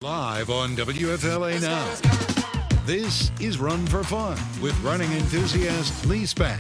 Live on WFLA Now. This is Run for Fun with running enthusiast Leigh Spann.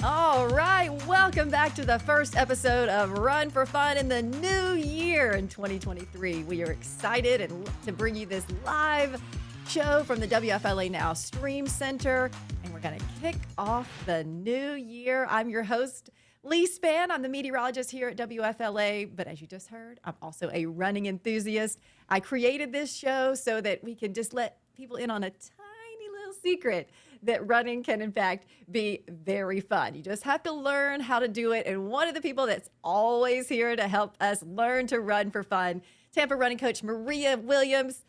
All right, welcome back to the first episode of Run for Fun in the new year in 2023. We are excited to bring you this live show from the WFLA Now Stream Center, and we're going to kick off the new year. I'm your host, Leigh Spann. I'm the meteorologist here at WFLA, but as you just heard, I'm also a running enthusiast. I created this show so that we can just let people in on a tiny little secret that running can, in fact, be very fun. You just have to learn how to do it. And one of the people that's always here to help us learn to run for fun, Tampa running coach Maria Williams.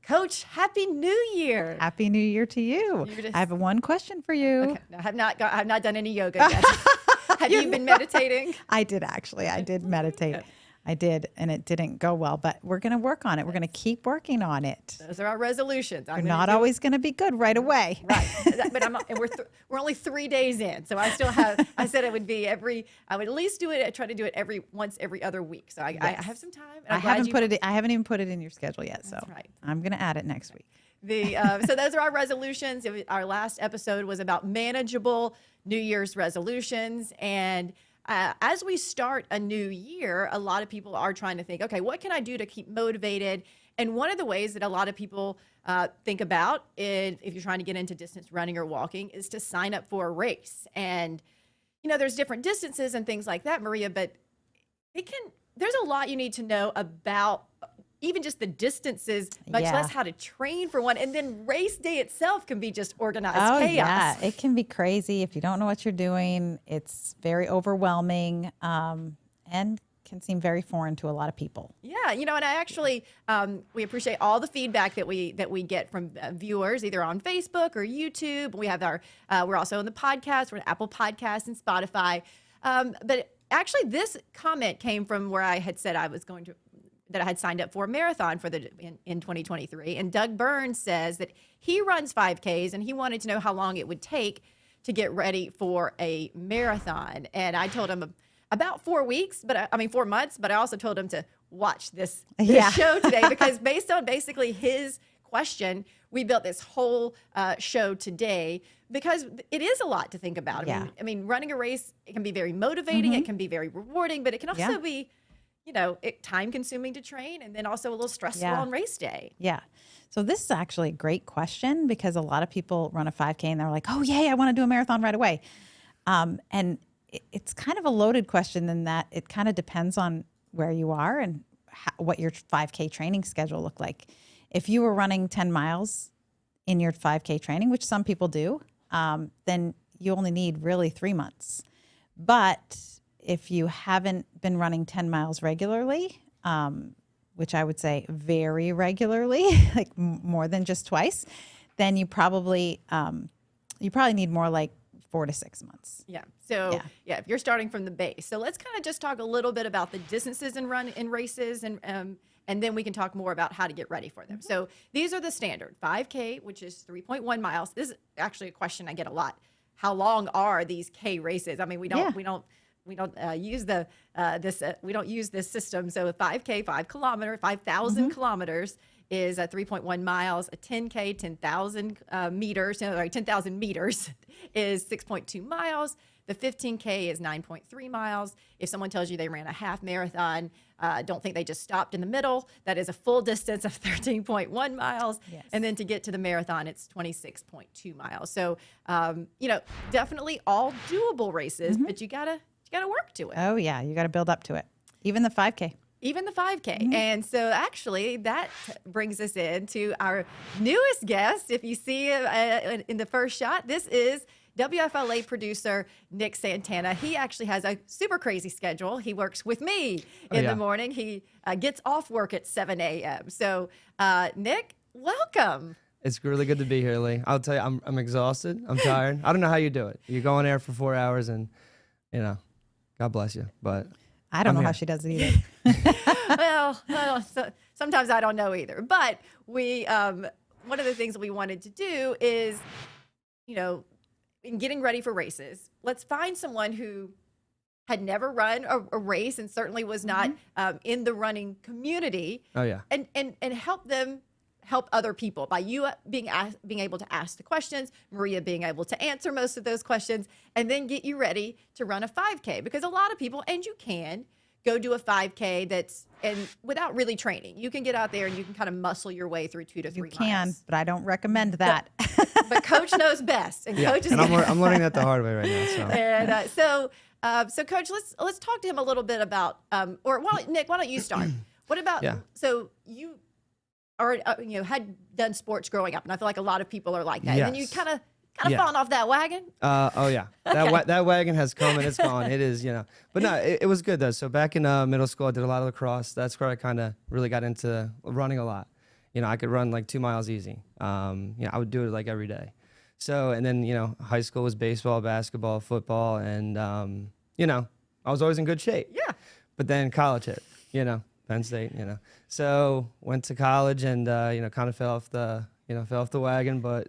Coach, Happy New Year. Happy New Year to you. I have one question for you. Okay. No, I have not done any yoga yet. Have you been meditating? I did, actually. I did meditate. I did, and it didn't go well, but we're going to work on it. We're going to keep working on it. Those are our resolutions. We're not always going to be good right away. Right. But we're only 3 days in. So I still have, I said it would be I would at least do it, try to do it once every other week. So I have some time. I haven't even put it in your schedule yet. So right. I'm going to add it next week. So those are our resolutions. Our last episode was about manageable New Year's resolutions. And as we start a new year, a lot of people are trying to think, okay, what can I do to keep motivated? And one of the ways that a lot of people think about if you're trying to get into distance running or walking is to sign up for a race. And, there's different distances and things like that, Maria, but there's a lot you need to know about even just the distances, much less how to train for one. And then race day itself can be just organized chaos. Yeah, it can be crazy. If you don't know what you're doing, it's very overwhelming and can seem very foreign to a lot of people. Yeah, and I actually, we appreciate all the feedback that we get from viewers, either on Facebook or YouTube. We have we're also on the podcast, we're on Apple Podcasts and Spotify. But actually, this comment came from where I had said that I had signed up for a marathon in 2023. And Doug Burns says that he runs 5Ks and he wanted to know how long it would take to get ready for a marathon. And I told him about 4 weeks, 4 months, but I also told him to watch this show today because based on basically his question, we built this whole show today because it is a lot to think about. I mean, running a race, it can be very motivating, it can be very rewarding, but it can also be time consuming to train and then also a little stressful on race day. Yeah. So this is actually a great question because a lot of people run a 5K and they're like, oh, yay, I want to do a marathon right away. And it's kind of a loaded question in that it kind of depends on where you are and what your 5K training schedule looked like. If you were running 10 miles in your 5K training, which some people do, then you only need really 3 months. But if you haven't been running 10 miles regularly, which I would say very regularly, like more than just twice, then you probably need more like 4 to 6 months. Yeah. So if you're starting from the base. So let's kind of just talk a little bit about the distances in races and then we can talk more about how to get ready for them. So these are the standard 5K, which is 3.1 miles. This is actually a question I get a lot. How long are these K races? I mean, we don't use this system. So a 5K, 5,000 kilometers is 3.1 miles. A 10K, 10,000 meters. 10,000 meters is 6.2 miles. The 15K is 9.3 miles. If someone tells you they ran a half marathon, don't think they just stopped in the middle. That is a full distance of 13.1 miles. Yes. And then to get to the marathon, it's 26.2 miles. So, definitely all doable races, but you gotta work to it. Oh yeah, you got to build up to it. Even the 5K. And so actually that brings us into our newest guest. If you see in the first shot, this is WFLA producer Nick Santana. He actually has a super crazy schedule. He works with me in the morning. He gets off work at 7 a.m. So Nick, welcome. It's really good to be here, Leigh. I'll tell you, I'm exhausted. I'm tired. I don't know how you do it. You go on air for 4 hours and, God bless you. But I don't know how she does it either. well, sometimes I don't know either. But we, one of the things we wanted to do is, in getting ready for races, let's find someone who had never run a race and certainly was not in the running community. Oh yeah. And help them help other people by you being able to ask the questions, Maria being able to answer most of those questions, and then get you ready to run a 5K. Because a lot of people, and you can go do a 5K and without really training, you can get out there and you can kind of muscle your way through 2 to 3 You can, miles. but I don't recommend that. But Coach knows best, and Coach is. And I'm learning that the hard way right now. So. And so Coach, let's talk to him a little bit about, Nick, why don't you start? What about? Yeah. So you are, had done sports growing up, and I feel like a lot of people are like that. Yes. And then you kind of fallen off that wagon. Oh yeah, that wagon has come and it's gone. It is, but no, it was good though. So back in middle school, I did a lot of lacrosse. That's where I kind of really got into running a lot. I could run like 2 miles easy. I would do it like every day. So, and then, high school was baseball, basketball, football, and, I was always in good shape. Yeah. But then college hit, Penn State, So went to college and, kind of fell off the wagon, but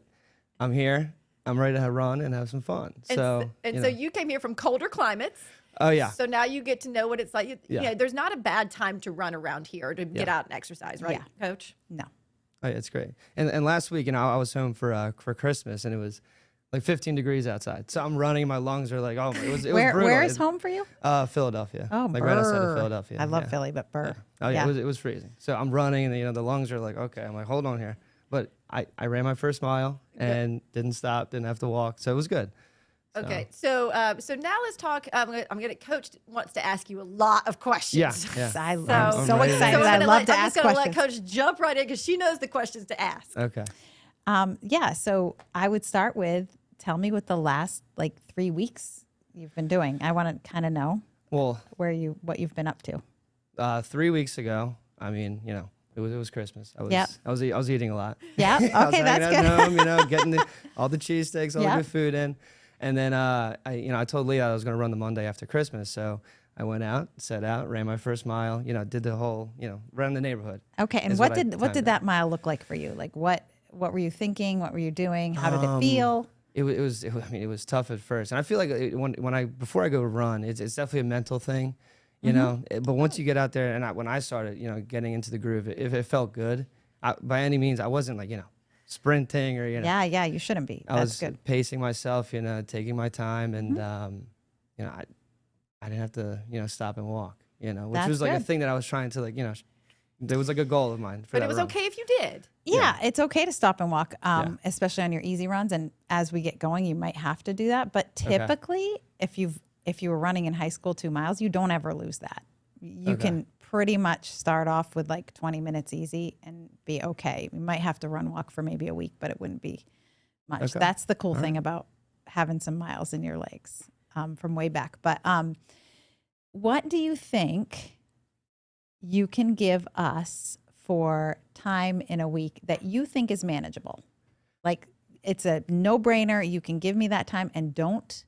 I'm here. I'm ready to run and have some fun. So you came here from colder climates. Oh, yeah. So now you get to know what it's like. Yeah. There's not a bad time to run around here to get out and exercise, right, Coach? No. Oh, yeah, it's great. And last week, I was home for Christmas, and it was like 15 degrees outside. So I'm running, my lungs are like, it was brutal. Where is home for you? Philadelphia. Oh, like right outside of Philadelphia. I love Philly, but Yeah. Oh yeah, it was freezing. So I'm running, and the lungs are like, okay. I'm like, hold on here. But I ran my first mile and didn't stop, didn't have to walk, so it was good. Okay, so now let's talk. I'm gonna Coach wants to ask you a lot of questions. Yeah. I'm so so excited. I love to ask questions. I'm just gonna let Coach jump right in because she knows the questions to ask. Okay. So I would start with, tell me what the last 3 weeks you've been doing. I want to kind of know Well, what you've been up to. 3 weeks ago, it was Christmas. I was eating a lot. Yeah. Okay, that's good. At home, getting all the cheesesteaks, all the Yep. good food in. And then I told Leigh I was going to run the Monday after Christmas, so I went out, set out, ran my first mile. Did the whole ran the neighborhood. Okay, and what did that mile look like for you? Like what were you thinking? What were you doing? How did it feel? It was tough at first, and I feel like before I go run, it's definitely a mental thing, But once you get out there, and when I started, getting into the groove, if it felt good, by any means, I wasn't sprinting or Yeah, you shouldn't be. I was good. pacing myself, taking my time, and I didn't have to stop and walk, which That's was a good. thing that I was trying to there was a goal of mine. But it was okay if you did. Yeah, it's okay to stop and walk, especially on your easy runs. And as we get going, you might have to do that. But typically, if you were running in high school 2 miles, you don't ever lose that. You can pretty much start off with 20 minutes easy and be okay. You might have to walk for maybe a week, but it wouldn't be much. Okay. That's the cool thing about having some miles in your legs from way back. But what do you think you can give us for time in a week that you think is manageable? It's a no-brainer. You can give me that time and don't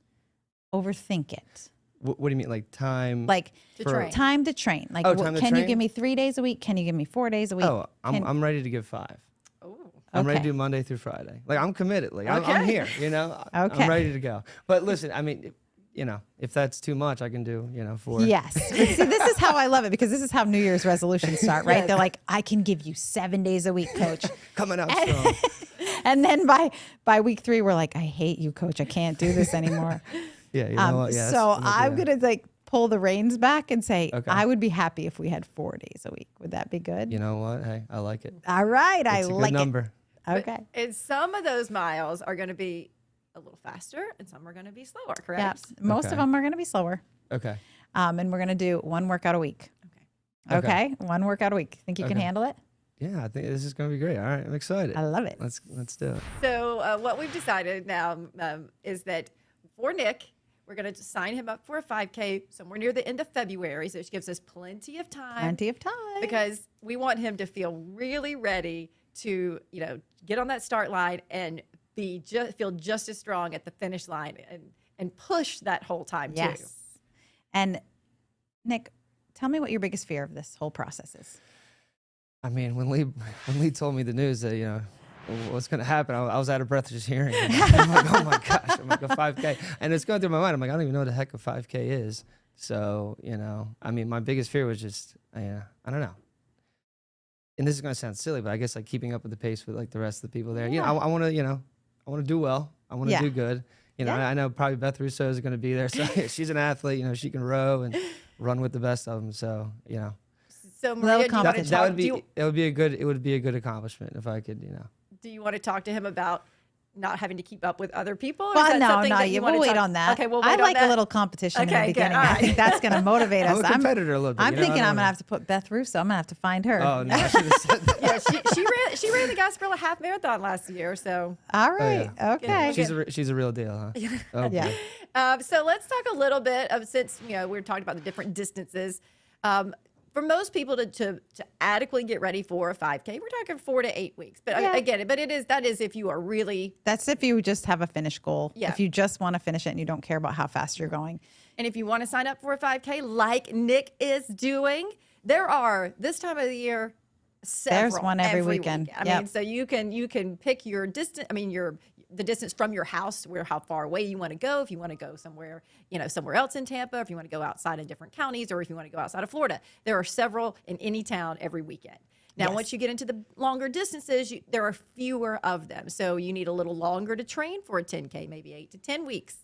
overthink it. What do you mean, time? To train. Time to train. time to can you train? give me 3 days a week? Can you give me 4 days a week? Oh, I'm ready to give 5. Oh. I'm ready to Okay. do Monday through Friday. I'm committed. I'm here. I'm Okay. ready to go. But listen, if that's too much, I can do 4. Yes. But see, this is how I love it, because this is how New Year's resolutions start, right? Yes. They're like, I can give you 7 days a week, Coach. Coming out strong. And then by week 3, we're like, I hate you, Coach. I can't do this anymore. Yeah, you know what? Yeah, So that's- I'm going to pull the reins back and say, Okay. I would be happy if we had 4 days a week. Would that be good? You know what? Hey, I like it. All right. I It's a good like number. it. Okay. And some of those miles are going to be a little faster, and some are going to be slower. Yeah. Correct? Most Okay. of them are going to be slower. Okay. And we're going to do 1 workout a week. Okay. Okay. 1 workout a week. Think you can Okay. handle it? Yeah, I think this is going to be great. All right, I'm excited. I love it. Let's do it. So what we've decided now is that for Nick, we're going to sign him up for a 5K somewhere near the end of February, so it gives us plenty of time. Plenty of time. Because we want him to feel really ready to, get on that start line and feel just as strong at the finish line and push that whole time too. Yes. And Nick, tell me what your biggest fear of this whole process is. When Leigh told me the news that what's going to happen, I was out of breath just hearing it. I'm like, oh my gosh, I'm like a 5K, and it's going through my mind. I'm like, I don't even know what the heck a 5K is. So, you know, I mean, my biggest fear was just, I don't know. And this is going to sound silly, but I guess like keeping up with the pace with like the rest of the people there. You know, I want to, you know, I want to do well. I want to do good. You know, I know probably Beth Russo is going to be there. So she's an athlete, you know, she can row and run with the best of them. So, you know. So Maria, it would be a good accomplishment if I could, you know. Do you want to talk to him about not having to keep up with other people? Well, no, we'll wait on that. Okay, we'll wait on like that. a little competition in the beginning. Right. I think that's going to motivate us. I'm a competitor a little bit. I'm thinking I'm going to have to put Beth Russo. I'm going to have to find her. Oh, no, I should have said that. Yeah, she ran the Gasparilla half marathon last year. So all right, okay. She's a real deal, huh? Oh, yeah. So let's talk a little bit of, since we were talking about the different distances. For most people to adequately get ready for a 5K, we're talking 4 to 8 weeks. But I get it. But that is if you are really. That's if you just have a finish goal. Yeah. If you just want to finish it and you don't care about how fast you're going. And if you want to sign up for a 5K like Nick is doing, there are this time of the year several. There's one every weekend. I mean, so you can pick your distance. I mean, the distance from your house, how far away you want to go. If you want to go somewhere, somewhere else in Tampa, if you want to go outside in different counties, or if you want to go outside of Florida, there are several in any town every weekend. Now, once you get into the longer distances, there are fewer of them. So you need a little longer to train for a 10K, maybe 8 to 10 weeks.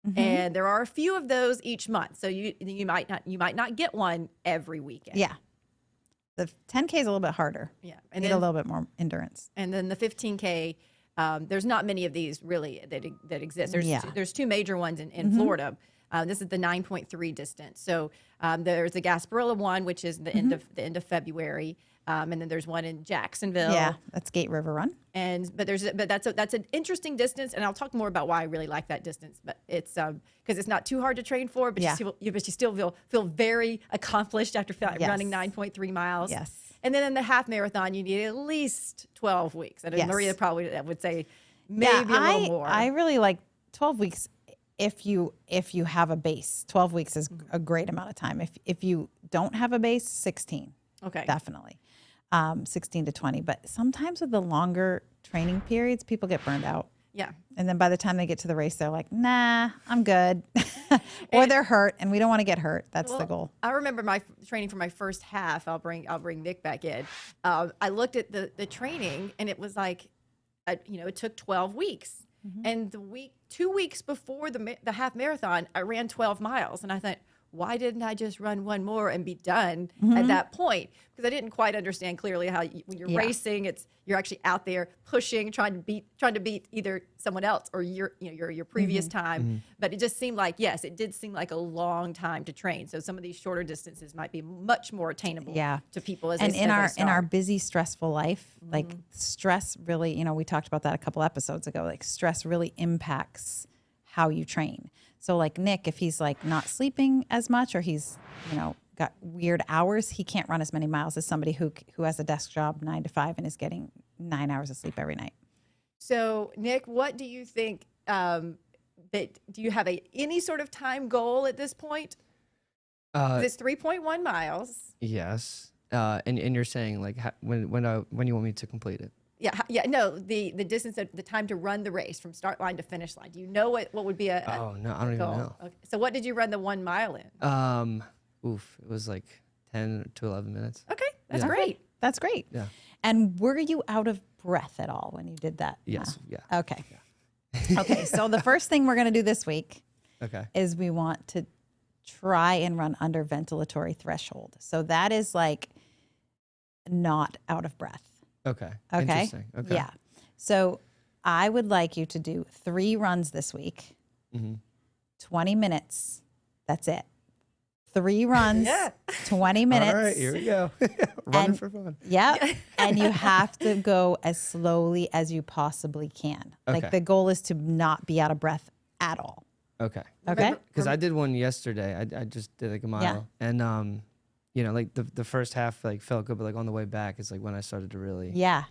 Mm-hmm. And there are a few of those each month. So you might not get one every weekend. Yeah. The 10K is a little bit harder. Yeah. And need a little bit more endurance. And then the 15K, there's not many of these really that exist. There's two major ones in Florida. This is the 9.3 distance. So there's the Gasparilla one, which is the end of February, and then there's one in Jacksonville. Yeah, that's Gate River Run. But that's an interesting distance, and I'll talk more about why I really like that distance. But it's because it's not too hard to train for, but you still feel very accomplished after running 9.3 miles. Yes. And then in the half marathon, you need at least 12 weeks. And Maria probably would say maybe a little more. I really like 12 weeks if you have a base. 12 weeks is a great amount of time. If you don't have a base, 16. Okay. Definitely. 16 to 20. But sometimes with the longer training periods, people get burned out. Yeah. And then by the time they get to the race, they're like, nah, I'm good. Or they're hurt, and we don't want to get hurt. That's the goal. I remember my training for my first half. I'll bring Nick back in. I looked at the training, and it was like, it took 12 weeks. Mm-hmm. And 2 weeks before the half marathon, I ran 12 miles. And I thought, why didn't I just run one more and be done at that point? Because I didn't quite understand clearly how when you're racing, you're actually out there pushing, trying to beat either someone else or your previous time. Mm-hmm. But it just seemed like, it did seem like a long time to train. So some of these shorter distances might be much more attainable to people as in our busy, stressful life, like stress really, we talked about that a couple episodes ago. Like stress really impacts how you train. So like Nick, if he's like not sleeping as much, or he's, got weird hours, he can't run as many miles as somebody who has a desk job 9 to 5 and is getting 9 hours of sleep every night. So Nick, what do you think, do you have any sort of time goal at this point? It's 3.1 miles. Yes. And you're saying like when you want me to complete it? No, the distance, the time to run the race from start line to finish line. Do you know what would be no, I don't even know. Okay. So what did you run the 1 mile in? It was like 10 to 11 minutes. Okay, that's great. That's great. Yeah. And were you out of breath at all when you did that? Yes. Yeah. Okay. Yeah. Okay. So the first thing we're going to do this week is we want to try and run under ventilatory threshold. So that is like not out of breath. Okay. Interesting. Okay. Yeah. So I would like you to do 3 runs this week. 20 minutes. That's it. 3 runs, 20 minutes. All right, here we go. Running for fun. Yeah. And you have to go as slowly as you possibly can. Okay. Like the goal is to not be out of breath at all. Okay. Okay. Because I did one yesterday. I just did like a mile. Yeah. And like the first half like felt good, but like on the way back is like when I started to really. Yeah.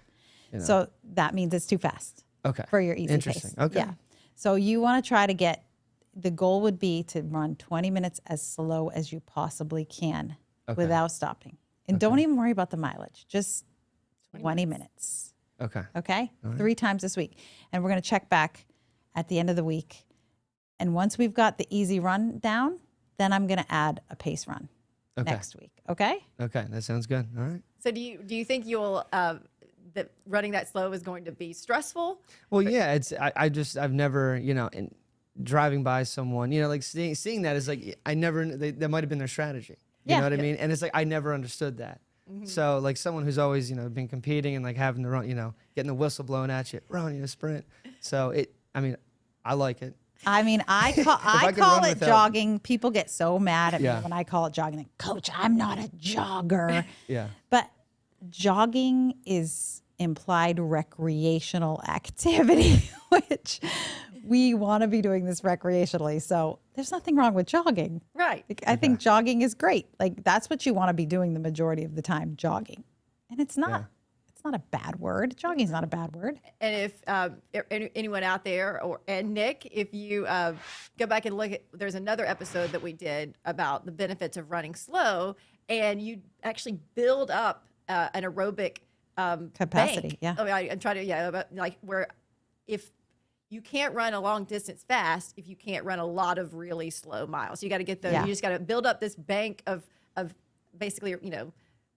So that means it's too fast. Okay. For your easy Interesting. pace. Okay. Yeah. So you want to try to get, the goal would be to run 20 minutes as slow as you possibly can without stopping. And don't even worry about the mileage. Just 20 minutes. Okay. Okay? Right. 3 times this week. And we're going to check back at the end of the week. And once we've got the easy run down, then I'm going to add a pace run next week. Okay. Okay, that sounds good. All right. So do you think you'll that running that slow is going to be stressful? Well, yeah, I've never, driving by someone, like seeing that is like, that might've been their strategy. You know what I mean? And it's like, I never understood that. So like someone who's always, been competing and like having to run, getting the whistle blown at you, run, sprint. So I like it. I mean, I call it jogging. People get so mad at me when I call it jogging. Like, Coach, I'm not a jogger. Yeah. But jogging is implied recreational activity, which we want to be doing this recreationally. So there's nothing wrong with jogging. Right. I think jogging is great. Like that's what you want to be doing the majority of the time, jogging. And it's not. Yeah. It's not a bad word. Jogging is not a bad word. And if anyone out there, and Nick, if you go back and look at, there's another episode that we did about the benefits of running slow, and you actually build up an aerobic capacity. bank. Yeah. Oh, I'm trying to, like where if you can't run a long distance fast, if you can't run a lot of really slow miles, you got to get those. You just got to build up this bank of basically,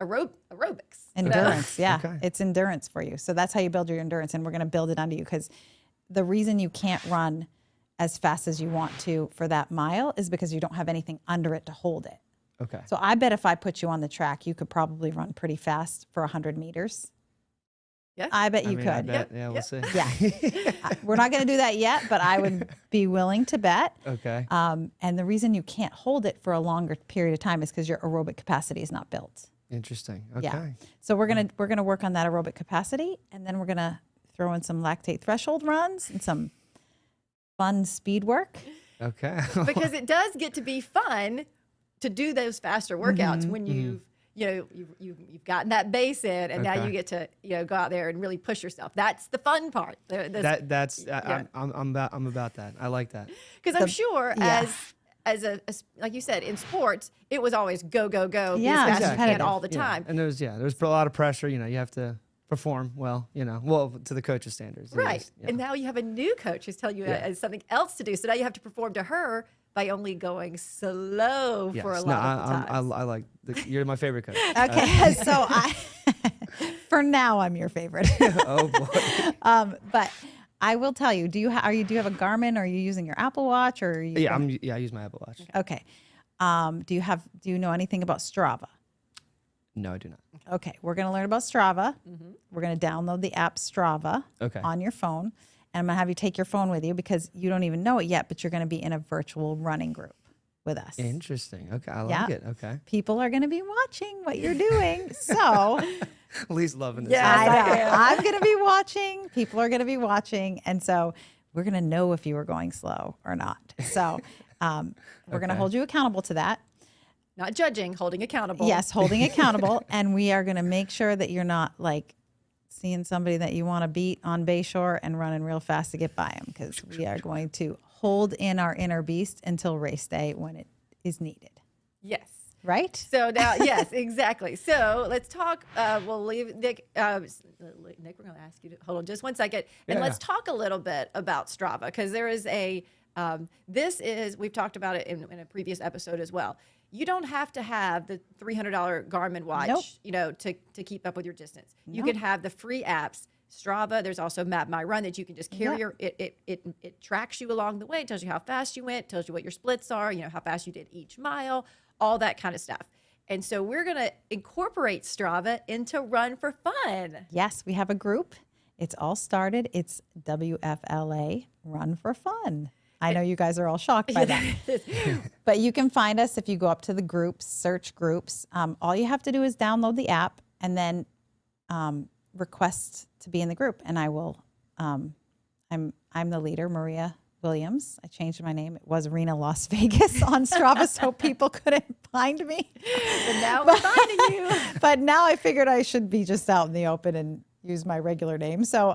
aerobics. Endurance. Yeah. Okay. It's endurance for you. So that's how you build your endurance. And we're going to build it onto you, because the reason you can't run as fast as you want to for that mile is because you don't have anything under it to hold it. Okay. So I bet if I put you on the track, you could probably run pretty fast for 100 meters. Yeah. I bet you could. I bet. Yeah, we'll see. Yeah. We're not going to do that yet, but I would be willing to bet. Okay. And the reason you can't hold it for a longer period of time is because your aerobic capacity is not built. Interesting. Okay. Yeah. So we're gonna work on that aerobic capacity, and then we're gonna throw in some lactate threshold runs and some fun speed work. Okay. Because it does get to be fun to do those faster workouts when you've gotten that base in, and now you get to go out there and really push yourself. That's the fun part. I'm about that. I like that. Because I'm sure as like you said, in sports, it was always go, be as fast as you can all the time. And there's a lot of pressure. You have to perform well, to the coach's standards. Right. And now you have a new coach who's telling you something else to do. So now you have to perform to her by only going slow for a lot of times. I like you're my favorite coach. Okay. So for now, I'm your favorite. Oh boy. But I will tell you, do you have a Garmin, or are you using your Apple Watch, or are you I use my Apple Watch. Okay. Do you know anything about Strava? No, I do not. Okay. We're going to learn about Strava. We're going to download the app Strava on your phone. And I'm going to have you take your phone with you, because you don't even know it yet, but you're going to be in a virtual running group with us. Interesting. Okay. I like it. Okay. People are going to be watching what you're doing. So Lee's loving this. Yeah, I know. I'm going to be watching. People are going to be watching. And so we're going to know if you were going slow or not. So we're going to hold you accountable to that. Not judging, holding accountable. Yes, holding accountable. And we are going to make sure that you're not like seeing somebody that you want to beat on Bayshore and running real fast to get by them, because we are going to hold in our inner beast until race day when it is needed. Yes. Right? So now, yes, exactly. So let's talk. We'll leave Nick. Nick, we're going to ask you to hold on just one second. And let's talk a little bit about Strava, because there is we've talked about it in a previous episode as well. You don't have to have the $300 Garmin watch, to keep up with your distance. You can have the free apps, Strava. There's also Map My Run that you can just carry. It tracks you along the way. It tells you how fast you went, tells you what your splits are, how fast you did each mile, all that kind of stuff. And so we're going to incorporate Strava into Run for Fun. Yes, we have a group. It's all started. It's WFLA Run for Fun. I know you guys are all shocked by that. But you can find us if you go up to the groups, search groups. All you have to do is download the app and then request to be in the group. And I will, I'm the leader, Maria Williams. I changed my name. It was Arena Las Vegas on Strava, so people couldn't find me. But now we're finding you. But now I figured I should be just out in the open and use my regular name. So,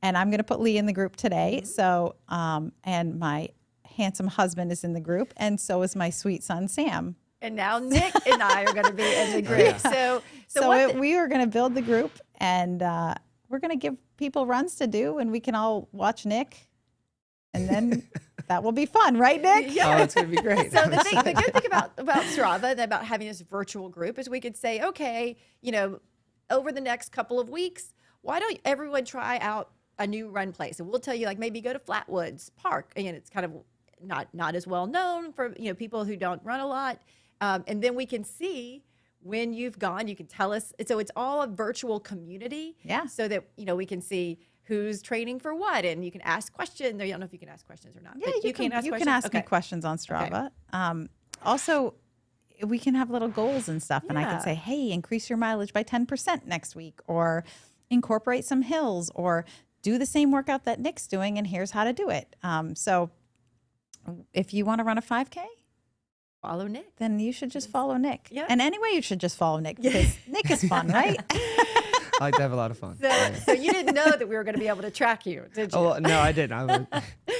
and I'm going to put Leigh in the group today. So, and my handsome husband is in the group, and so is my sweet son, Sam. And now Nick and I are going to be in the group. So we are going to build the group, and we're going to give people runs to do, and we can all watch Nick. And then That will be fun, right, Nick? Oh, it's going to be great. So the good thing about Strava and about having this virtual group is we could say, okay, over the next couple of weeks, why don't everyone try out a new run place? And we'll tell you, like, maybe go to Flatwoods Park. Again, it's kind of not as well known for people who don't run a lot. And then we can see when you've gone. You can tell us. So it's all a virtual community. Yeah. So that we can see who's training for what, and you can ask questions. I don't know if you can ask questions or not. Yeah, but you can ask okay. me questions on Strava. Also, we can have little goals and stuff, and I can say, hey, increase your mileage by 10% next week, or incorporate some hills, or do the same workout that Nick's doing, and here's how to do it. So if you want to run a 5K, follow Nick. then you should just follow Nick. Yeah. And anyway, you should just follow Nick, because Nick is fun, right? I like to have a lot of fun. So you didn't know that we were going to be able to track you, did you? Oh, well, no, I didn't.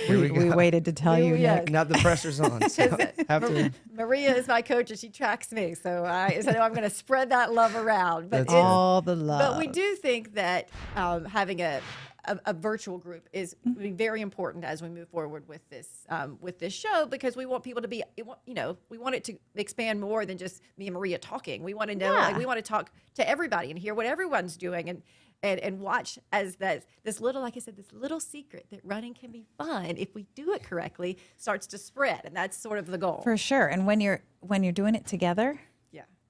Here we We go. waited to tell you, Yeah. Nick. Now the pressure's on. So have to. Maria is my coach, and she tracks me. So I'm going to spread that love around. But That's it's- All the love. But we do think that having a virtual group is very important as we move forward with this show, because we want people to be, we want it to expand more than just me and Maria talking. We want to know, Yeah. like, we want to talk to everybody and hear what everyone's doing, and watch as this little, like I said, this little secret that running can be fun if we do it correctly starts to spread, and that's sort of the goal. For sure. And when you're doing it together,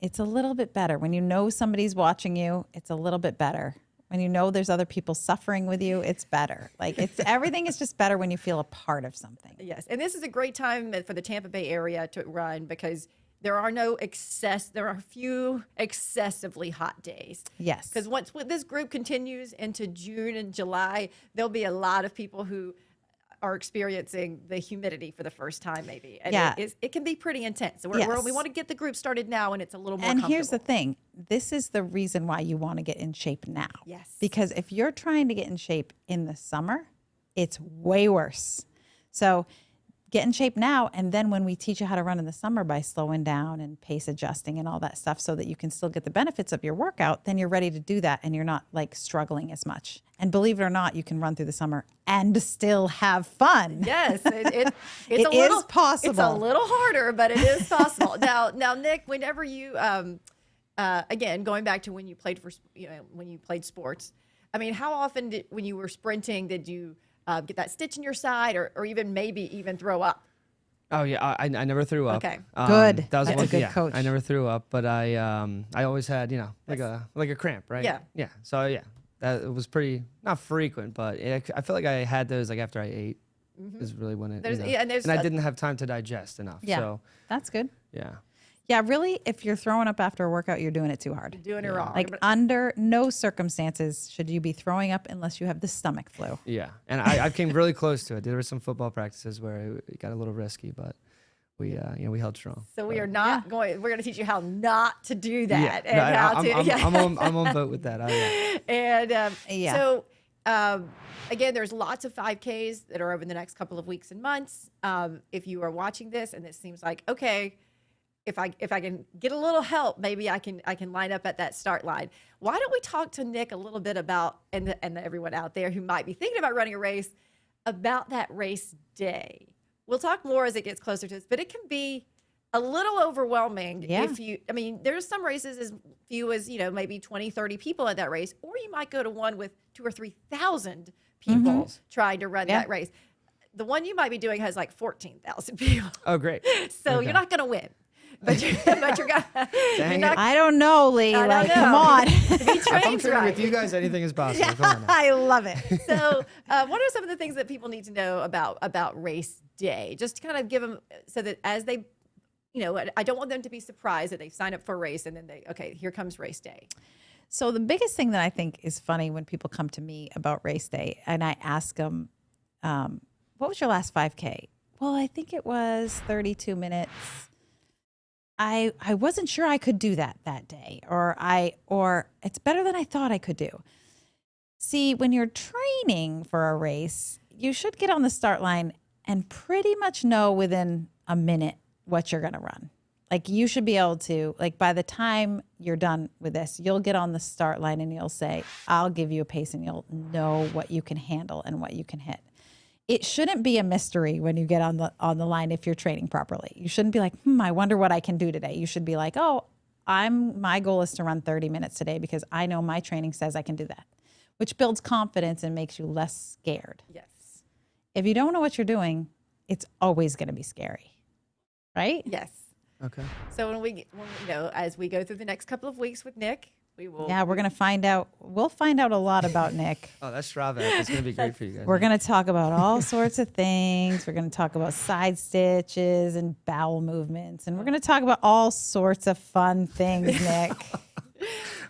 it's a little bit better. When you know somebody's watching you, it's a little bit better. When you know there's other people suffering with you, it's better. Like, everything is just better when you feel a part of something. Yes, and this is a great time for the Tampa Bay area to run, because there are a few excessively hot days. Yes. Because once this group continues into June and July, there'll be a lot of people who are experiencing the humidity for the first time, maybe. And it can be pretty intense. So we want to get the group started now, and it's a little more And comfortable. here's the thing. This is the reason why you want to get in shape now. Yes. Because if you're trying to get in shape in the summer, it's way worse. So get in shape now, and then when we teach you how to run in the summer by slowing down and pace adjusting and all that stuff, so that you can still get the benefits of your workout, then you're ready to do that, and you're not like struggling as much. And believe it or not, you can run through the summer and still have fun. Yes, it's It is possible. It's a little harder, but it is possible. Now, Nick, whenever you, again, going back to when you played when you played sports, I mean, how often when you were sprinting, did you get that stitch in your side, or maybe even throw up? Oh yeah, I never threw up. Okay. Good. That was That's a good coach. I never threw up, but I always had like a cramp, right? Yeah. Yeah. So that it was pretty not frequent, but I feel like I had those like after I ate. Is really when it. And I didn't have time to digest enough. Yeah. So That's good. yeah. Yeah, really, if you're throwing up after a workout, you're doing it too hard. Doing it wrong. Like, under no circumstances should you be throwing up unless you have the stomach flu. Yeah, and I came really close to it. There were some football practices where it got a little risky, but we we held strong. So we are not going. We're going to teach you how not to do that, Yeah, and no, how to. I'm on boat with that. And Yeah. So again, there's lots of 5Ks that are over the next couple of weeks and months. If you are watching this and this seems like, okay, if I can get a little help, maybe I can line up at that start line. Why don't we talk to Nick a little bit about, and everyone out there who might be thinking about running a race, about that race day? We'll talk more as it gets closer to this, but it can be a little overwhelming. Yeah. There's some races as few as, maybe 20, 30 people at that race, or you might go to one with 2,000 or 3,000 people trying to run that race. The one you might be doing has like 14,000 people. Oh, great. So you're not going to win. But you're not. I don't know, Leigh. I don't Like, know. come on. If he If I'm trains training right. with you guys, anything is possible. Come on now. I love it. So, what are some of the things that people need to know about race day? Just to kind of give them, so that as they, I don't want them to be surprised that they sign up for a race and then here comes race day. So the biggest thing that I think is funny when people come to me about race day, and I ask them, what was your last 5K? Well, I think it was 32 minutes. I wasn't sure I could do that day, or it's better than I thought I could do. See, when you're training for a race, you should get on the start line and pretty much know within a minute what you're going to run. Like, you should be able to, like, by the time you're done with this, you'll get on the start line and you'll say, I'll give you a pace, and you'll know what you can handle and what you can hit. it shouldn't be a mystery when you get on the line if you're training properly. You shouldn't be like, I wonder what I can do today. You should be like, oh, my goal is to run 30 minutes today because I know my training says I can do that, which builds confidence and makes you less scared. Yes. If you don't know what you're doing, it's always going to be scary, right? Yes. Okay. So as we go through the next couple of weeks with Nick, we will. Yeah, we're going to find out. We'll find out a lot about Nick. Oh, that Strava app is going to be great for you guys. We're going to talk about all sorts of things. We're going to talk about side stitches and bowel movements. And we're going to talk about all sorts of fun things, Nick.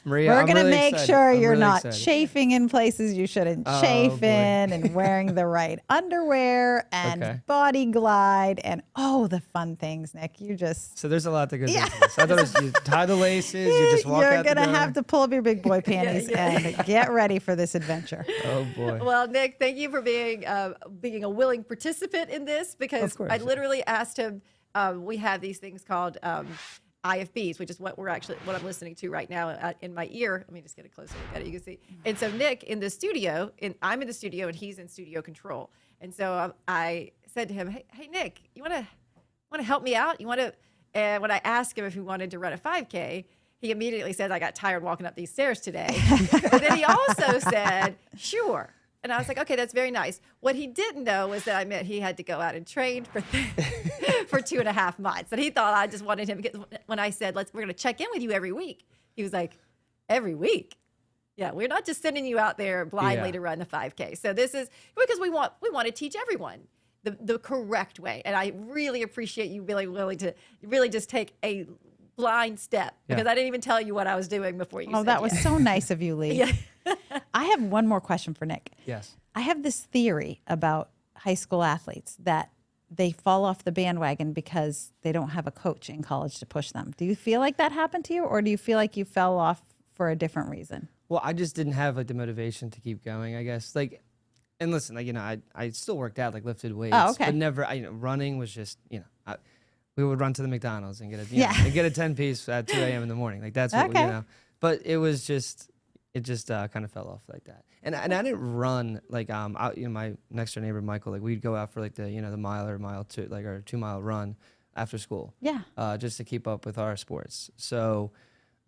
Maria, We're going to really make excited. sure I'm you're really not excited. chafing in places you shouldn't chafe boy. in, and wearing the right underwear and Okay. body glide and the fun things, Nick. You just So there's a lot that goes into this. I thought it was you tie the laces, you just walk you're out the gonna door. have to pull up your big boy panties and get ready for this adventure. Oh boy. Well, Nick, thank you for being a willing participant in this, because Of course. I literally asked him. We have these things called IFBs, which is what I'm listening to right now in my ear. Let me just get a closer look at it. You can see. And so Nick in the studio, and I'm in the studio, and he's in studio control. And so I said to him, "Hey, Nick, you want to help me out? You want to?" And when I asked him if he wanted to run a 5K, he immediately said, "I got tired walking up these stairs today." But then he also said, "Sure." And I was like, okay, that's very nice. What he didn't know was that I meant he had to go out and train for 2.5 months. And he thought I just wanted him to get, when I said, we're going to check in with you every week. He was like, every week? Yeah, we're not just sending you out there blindly to run the 5K. So this is because we want to teach everyone the correct way. And I really appreciate you being willing to really just take a blind step, because I didn't even tell you what I was doing before you said That was yes. so nice of you, Leigh. Yeah. I have one more question for Nick. Yes. I have this theory about high school athletes that they fall off the bandwagon because they don't have a coach in college to push them. Do you feel like that happened to you, or do you feel like you fell off for a different reason? Well, I just didn't have the motivation to keep going, I guess. And listen, I still worked out, lifted weights. Oh, okay. But never, running was just, we would run to the McDonald's and get and get a 10-piece at 2 a.m. in the morning. That's what Okay. But it was just, kind of fell off like that. And I didn't run out, my next door neighbor Michael, we'd go out for the mile or mile two, our 2 mile run after school. Yeah. Just to keep up with our sports. So,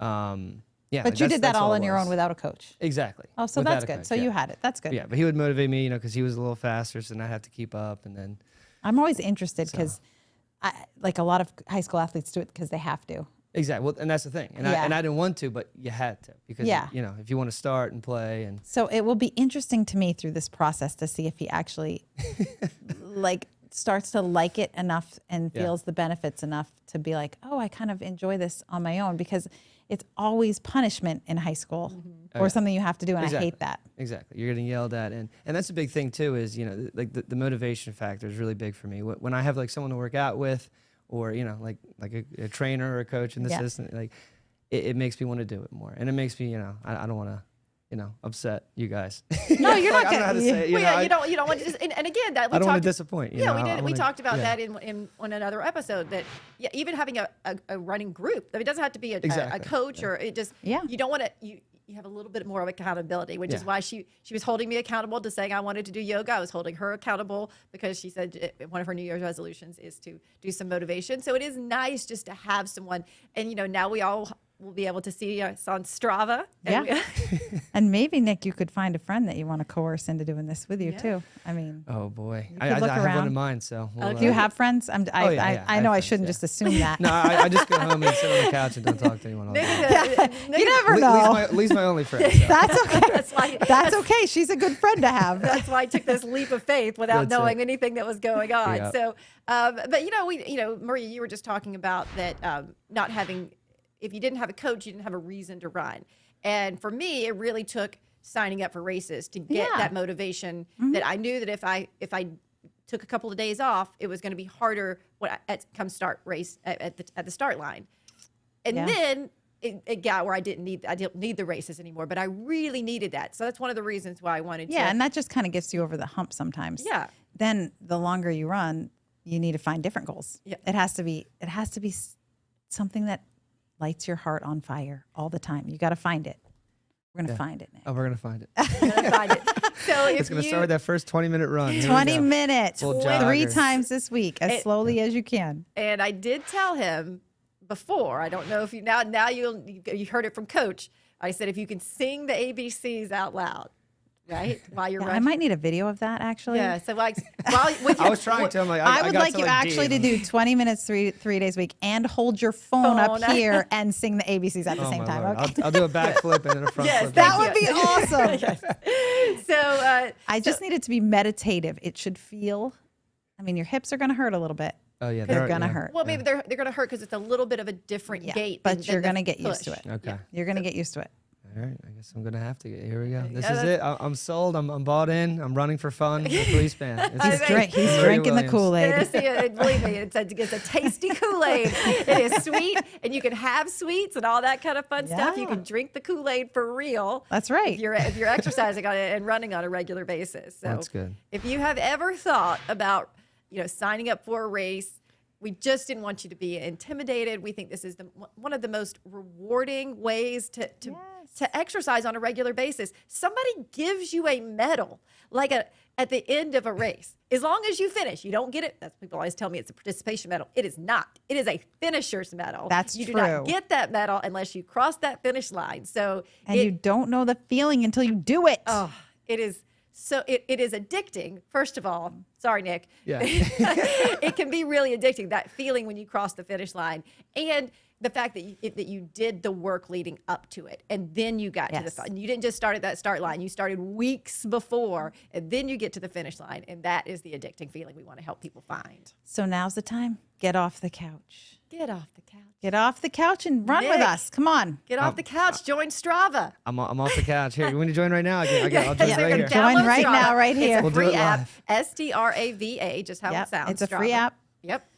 yeah. But you did that all on your own without a coach. Exactly. Oh, so Without that's a good. coach, So you had it. That's good. Yeah, but he would motivate me, because he was a little faster, so then I'd have to keep up, and then. I'm always interested because a lot of high school athletes do it because they have to. Exactly. Well, and that's the thing. And I didn't want to, but you had to, because if you want to start and play and. So it will be interesting to me through this process to see if he actually starts to like it enough and feels the benefits enough to be like, oh, I kind of enjoy this on my own, because it's always punishment in high school or something you have to do. And I hate that. Exactly. You're getting yelled at. And that's a big thing too, is, the motivation factor is really big for me. When I have someone to work out with, or, a trainer or a coach and assistant, it makes me want to do it more. And it makes me, I don't want to, upset you guys. No, you're not I don't know how to gonna- say it. You don't want to just, and again, that we I don't want talked to disappoint. Yeah, we did. We wanna- talked about yeah. that in another episode. That even having a running group, it doesn't have to be a Exactly. coach or it just. Yeah. You don't want to. You have a little bit more of accountability, which is why she was holding me accountable to saying I wanted to do yoga. I was holding her accountable because she said one of her New Year's resolutions is to do some motivation. So it is nice just to have someone, and now we all will be able to see us on Strava. Yeah. And maybe, Nick, you could find a friend that you want to coerce into doing this with you too. I mean, Oh boy, could I look have one around. in mind. So we'll, do you have friends? yeah, I I have know I friends, shouldn't yeah. just assume that. No, I just go home and sit on the couch and don't talk to anyone all day. You never know. Lee's my only friend. So. That's okay. That's why. That's okay. She's a good friend to have. That's why I took this leap of faith without That's knowing it. anything that was going on. Yeah. So, but Maria, you were just talking about that not having, if you didn't have a coach, you didn't have a reason to run. And for me, it really took signing up for races to get that motivation. That I knew that if I took a couple of days off, it was going to be harder come start race at the start line. And then it got where I didn't need the races anymore, but I really needed that. So that's one of the reasons why I wanted to. Yeah, and that just kind of gets you over the hump sometimes. Yeah. Then the longer you run, you need to find different goals. Yeah. It has to be something that lights your heart on fire all the time. You got to find it. We're going to find it, Nick. Oh, we're gonna find it. We're gonna find it. So if It's gonna you, start with that first 20-minute run. Here we 20 go. minutes, Full 3 jogger. times this week, as slowly as you can. and I did tell him before, I don't know if you now you heard it from Coach. I said, if you can sing the ABCs out loud, right, while you're Yeah, I running. might need a video of that, actually. Yeah, so like, while with I your, was trying to. I'm like, I would got like to you actually to D. do 20 minutes, three days a week, and hold your phone up Phone. here and sing the ABCs at the Oh, same my time. Lord. Okay. I'll do a backflip and then a front Yes, flip. That thank would be you. awesome. So I just need it to be meditative. It should feel, I mean, your hips are going to hurt a little bit. Oh yeah, They're going to hurt. well, maybe they're going to hurt because it's a little bit of a different Yeah, gait. but than you're the going to get used to push. it. Okay. You're going to get used to it. All right. I guess I'm gonna have to get. Here we go. This Yeah, is it. I'm sold. I'm bought in. I'm running for fun. With Leigh Spann. He's, think- he's Maria drinking the Williams. Kool-Aid. Yes, yeah, believe me, it's a tasty Kool-Aid. It is sweet, and you can have sweets and all that kind of fun stuff. You Yeah. can drink the Kool-Aid for real. That's right. If you're exercising on it and running on a regular basis. So That's good. if you have ever thought about signing up for a race, we just didn't want you to be intimidated. We think this is one of the most rewarding ways to exercise on a regular basis. Somebody gives you a medal, like at the end of a race. As long as you finish, you don't get it. That's people always tell me it's a participation medal. It is not. It is a finisher's medal. That's you true. do not get that medal unless you cross that finish line. So And you don't know the feeling until you do it. oh, it is. So it is addicting, first of all. Sorry, Nick. Yeah. It can be really addicting, that feeling when you cross the finish line. And the fact that you did the work leading up to it. And then you got to the Yes. finish. You didn't just start at that start line. You started weeks before, and then you get to the finish line. And that is the addicting feeling we want to help people find. So now's the time. Get off the couch. Get off the couch. Get off the couch and run with Nick. us. Come on. Get off the couch. Join Strava. I'm off the couch. Here, you want to join right now? I'll join Yeah, right so here. you can Join download right Strava. now, right It's here. a We'll do free it app, live. Strava, just how Yep, it sounds. it's a free Strava. app. Yep.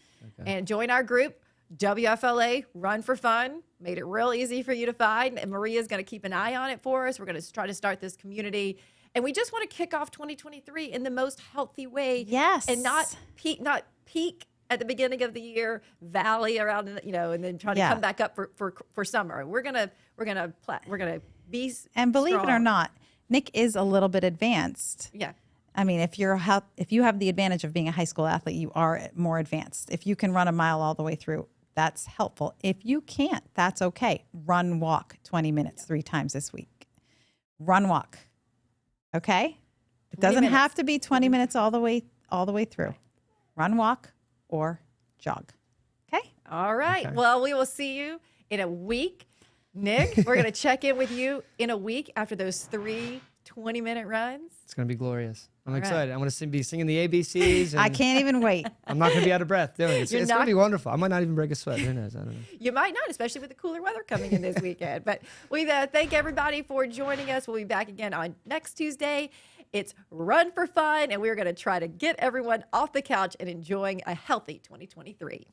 And join our group, WFLA Run for Fun. Made it real easy for you to find. And Maria's going to keep an eye on it for us. We're going to try to start this community. And we just want to kick off 2023 in the most healthy way. Yes. And not peak at the beginning of the year, valley around, and then try to come back up for summer. We're gonna be And believe it or strong. not, Nick is a little bit advanced. Yeah. I mean, if you have the advantage of being a high school athlete, you are more advanced. If you can run a mile all the way through, that's helpful. If you can't, that's okay. Run, walk 20 minutes 3 times this week. Run, walk. Okay? It doesn't have to be 20 minutes all the way through. Run, walk, or jog. Okay? All right. Okay. Well, we will see you in a week. Nick, we're going to check in with you in a week after those 3 20-minute runs. It's gonna be glorious. I'm right. excited. I'm gonna be singing the ABCs. And I can't even wait. I'm not gonna be out of breath doing it. It's You're gonna not- be wonderful. I might not even break a sweat. Who knows? I don't know. You might not, especially with the cooler weather coming in this weekend. But we thank everybody for joining us. We'll be back again on next Tuesday. It's Run for Fun, and we're going to try to get everyone off the couch and enjoying a healthy 2023.